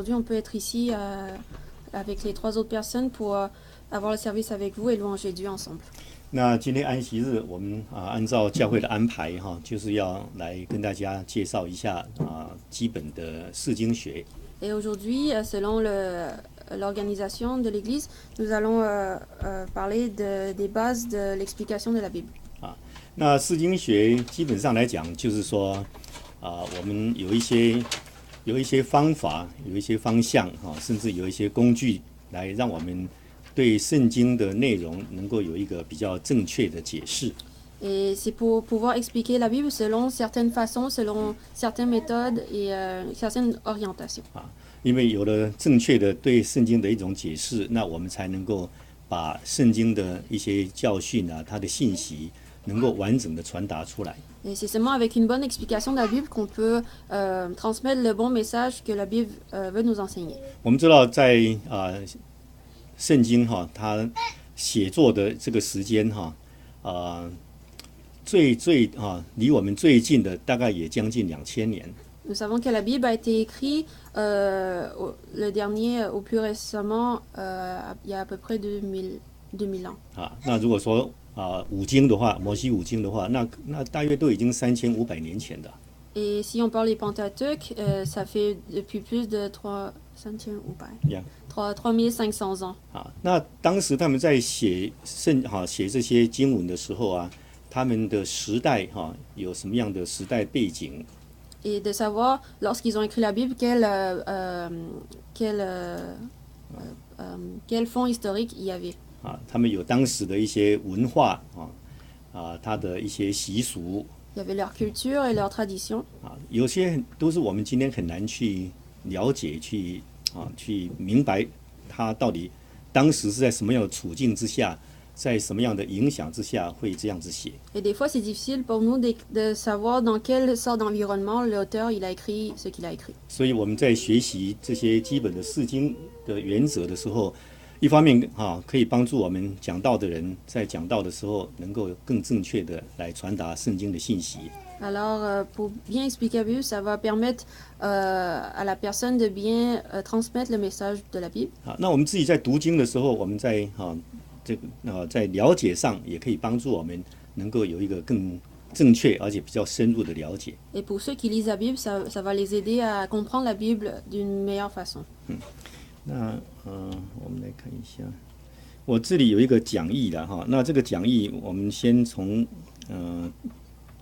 aujourd'hui, on peut être ici avec les 3 autres personnes pour avoir le service avec vous et louanger Dieu ensemble. 那今天安息日，我们按照教会的安排就是要来跟大家介绍一下基本的释经学。Et aujourd'hui, selon l'organisation de l'Église, nous allons parler des bases de l'explication de la Bible. 那释经学基本上来讲，就是说我们有一些方法，有一些方向甚至有一些工具，来让我们对圣经的内容能够有一个比较正确的解释。Et c'est pour pouvoir expliquer la Bible selon certaines façons, selon certaines méthodes et certaines orientations. 因为有了正确的对圣经的一种解释，那我们才能够把圣经的一些教训它的信息能够完整的传达出来。Et c'est seulement avec une bonne explication de la Bible qu'on peut transmettre le bon message que la Bible veut nous enseigner. 我们知道在圣经它写作的这个时间最离我们最近的大概也将近2000年。Nous savons que la Bible a été écrite le dernier au plus récemment il y a à peu près 2000 ans. 那如果说五经的话，摩西五经的话，那大约都已经3500年前的。Et si on parle des Pentateuques, ça fait depuis plus de 3500 ans. 那当时他们在写这些经文的时候他们的时代有什么样的时代背景？ Et de savoir, lorsqu'ils ont écrit la Bible, quel fond historique il y avait. 他们有当时的一些文化他的一些习俗。Il y avait leur culture et leur tradition. 有些都是我们今天很难去了解、去明白，他到底当时是在什么样的处境之下，在什么样的影响之下会这样子写。 Et des fois, c'est difficile pour nous de savoir dans quelle sorte d'environnement l'auteur il a écrit ce qu'il a écrit. 所以我们在学习这些基本的释经的原则的时候，一方面可以帮助我们讲道的人在讲道的时候能够更正确的来传达圣经的信息。 Alors, pour bien expliquer la Bible, ça va permettre à la personne de bien transmettre le message de la Bible. 那我们自己在读经的时候，我们在在了解上也可以帮助我们能够有一个更正确而且比较深入的了解。 Et pour ceux qui lisent la Bible, ça va les aider à comprendre la Bible d'une meilleure façon. 那我们来看一下，我这里有一个讲义的那这个讲义我们先从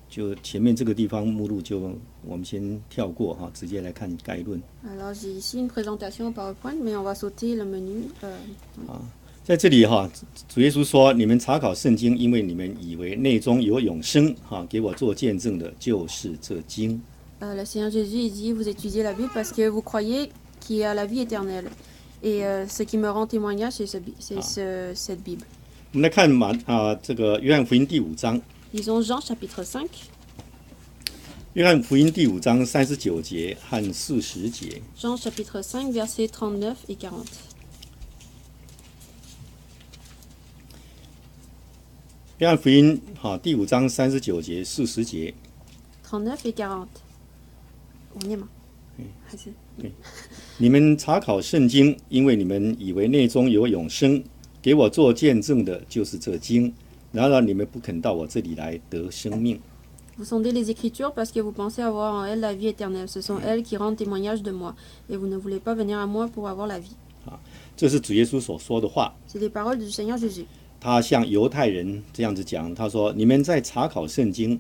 就前面这个地方目录就我们先跳过直接来看概论。 Alors j'ai ici une présentation au PowerPoint, mais on va sauter le menu. 在这里主耶稣说：“你们查考圣经，因为你们以为内中有永生给我做见证的，就是这经。” Le Seigneur Jésus il dit, vous étudiez la Bible parce que vous croyez qu'il y a la vie éternelle. Et ce qui me rend témoignage, c'est cette Bible. 我们来看这个约翰福音第5章。 Lisons Jean chapitre 5. 约翰福音第5章39节和40节。 Jean chapitre 5, versets 39 et 40. 约翰福音第5章39节、40节。39 et 40. 我念吗？还是？你们查考圣经，因为你们以为内中有永生，给我做见证的，就是这经。然而你们不肯到我这里来得生命。 Vous sondez les Écritures parce que vous pensez avoir en elles la vie éternelle. Ce sont elles qui rendent témoignage de moi. Et vous ne voulez pas venir à moi pour avoir la vie. 这是主耶稣所说的话。 C'est les paroles du Seigneur Jésus. 他向犹太人这样子讲，他说：“你们在查考圣经。”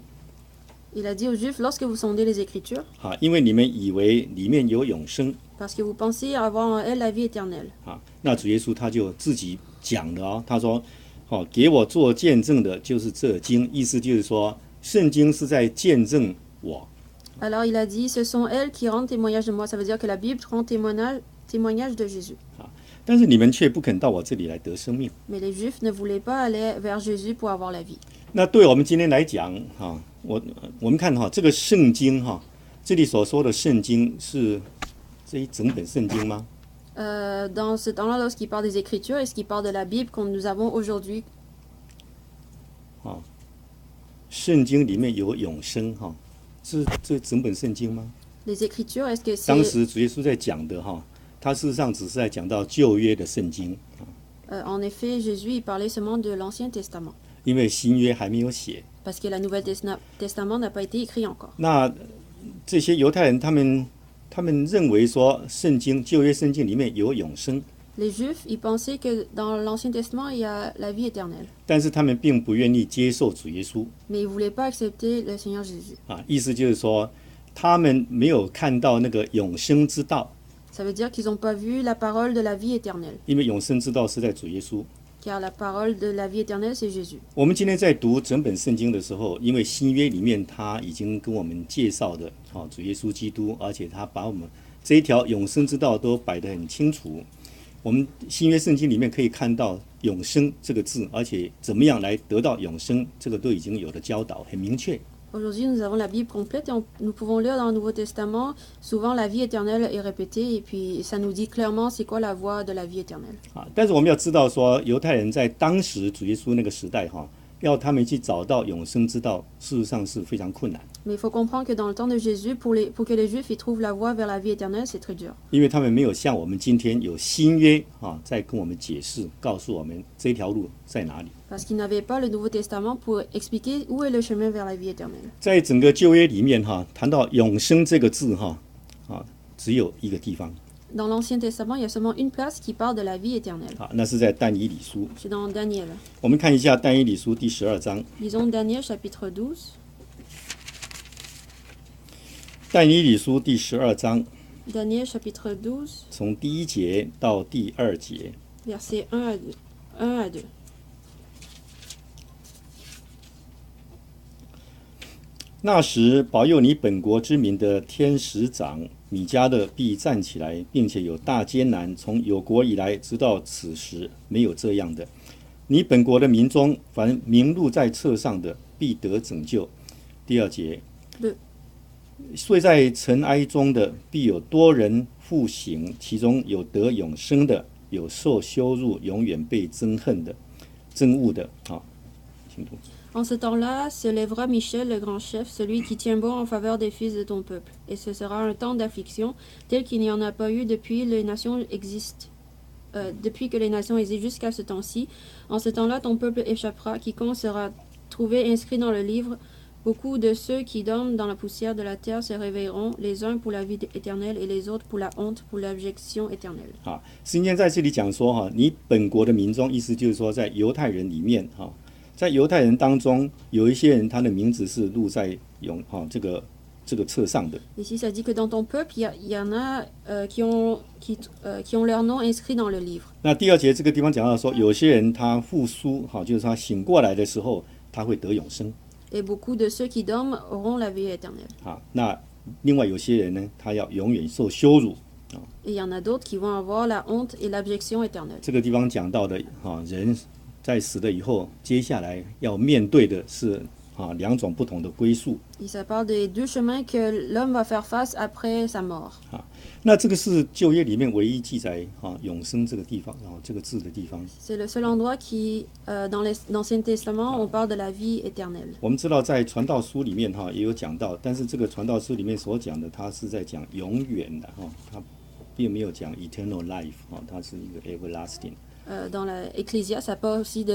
Il a dit aux Juifs, lorsque vous sondez les Écritures, 因为你们以为里面有永生。 parce que vous pensez avoir en elles la vie éternelle. 那主耶稣他就自己讲了他说：“给我做见证的，就是这经。”意思就是说，圣经是在见证我。 Alors il a dit, ce sont elles qui rendent témoignage de moi. Ça veut dire que la Bible rend témoignage de Jésus. 但是你们却不肯到我这里来得生命。 Mais les Juifs ne voulaient pas aller vers Jésus pour avoir la vie. 那对我们今天来讲我们看这个圣经这里所说的圣经是这一整本圣经吗？ Dans ce temps-là, lorsqu'il parle des Écritures, est-ce qu'il parle de la Bible que nous avons aujourd'hui? 圣经里面有永生是这整本圣经吗？ Les Écritures, est-ce que 当 c'est 时主耶稣在讲的它事实上只是在讲到旧约的圣经， En effet, Jésus il parlait seulement de l'Ancien Testament, 因为新约还没有写。 parce que le Nouveau Testament n'a pas été écrit encore. 那这些犹太人他们认为说旧约圣经里面有永生， Les Juifs, ils pensaient que dans l'Ancien Testament, il y a la vie éternelle, 但是他们并不愿意接受主耶稣 mais ils ne voulaient pas accepter le Seigneur Jésus. 啊，意思就是说他们没有看到那个永生之道， Ça veut dire qu'ils n'ont pas vu la parole de la vie éternelle, 因为永生之道是在主耶稣。 car la parole de la vie éternelle, c'est Jésus. 我们今天在读整本圣经的时候，因为新约里面他已经跟我们介绍的主耶稣基督，而且他把我们这一条永生之道都摆得很清楚。我们新约圣经里面可以看到永生这个字，而且怎么样来得到永生，这个都已经有了教导，很明确。 Aujourd'hui, nous avons la Bible complète et nous pouvons lire dans le Nouveau Testament, souvent la vie éternelle est répétée et puis ça nous dit clairement c'est quoi la voie de la vie éternelle. 但是我们要知道说，犹太人在当时主耶稣那个时代要他们去找到永生之道，事实上是非常困难， Mais il faut comprendre que dans le temps de Jésus, pour que les Juifs ils trouvent la voie vers la vie éternelle, c'est très dur. 因为他们没有像我们今天有新约在跟我们解释，告诉我们这条路在哪里。 Parce qu'ils n'avaient pas le Nouveau Testament pour expliquer où est le chemin vers la vie éternelle. 在整个旧约里面谈到永生这个字只有一个地方， Dans l'Ancien Testament, il y a seulement une place qui parle de la vie éternelle. 那是在但以理书。 C'est dans Daniel. 我们看一下但以理书第12章。 Lisons Daniel chapitre 12. 但以理书第12章， Daniel chapitre 12, 从第1节到第2节。 versets 1 à 2. 那时，保佑你本国之民的天使长米迦勒必站起来，并且有大艰难，从有国以来直到此时，没有这样的。你本国的民中，凡名录在册上的，必得拯救。第2节，睡在尘埃中的，必有多人复醒，其中有得永生的，有受羞辱、永远被憎恨的、憎恶的。请读。 En ce temps-là, se lèvera Michel, le grand chef, celui qui tient bon en faveur des fils de ton peuple. Et ce sera un temps d'affliction, tel qu'il n'y en a pas eu depuis que les nations existent jusqu'à ce temps-ci. En ce temps-là, ton peuple échappera, quiconque sera trouvé inscrit dans le livre. Beaucoup de ceux qui dorment dans la poussière de la terre se réveilleront, les uns pour la vie éternelle et les autres pour la honte, pour l'abjection éternelle. 今天在这里讲说你本国的民众，意思就是说在犹太人里面在犹太人当中，有一些人他的名字是录在这个册上的。 Ici, ça dit que dans ton peuple, il y en a qui ont leur nom inscrit dans le livre. 那第2节这个地方讲到说，有些人他复苏，就是他醒过来的时候，他会得永生。 Et beaucoup de ceux qui dorment auront la vie éternelle. 那另外有些人呢，他要永远受羞辱。 Et il y en a d'autres qui vont avoir la honte et l'abjection éternelle. 这个地方讲到的人在死了以后，接下来要面对的是2种不同的归宿。 Et ça parle des deux chemins que l'homme va faire face après sa mort. 那这个是旧约里面唯一记载永生这个地方，这个字的地方。 C'est le seul endroit qui, dans l'Ancien Testament, on parle de la vie éternelle. 我们知道在传道书里面也有讲到，但是这个传道书里面所讲的，它是在讲永远的它并没有讲 eternal life 它是一个 everlasting。 Dans l'Ecclésiaste, ça parle aussi de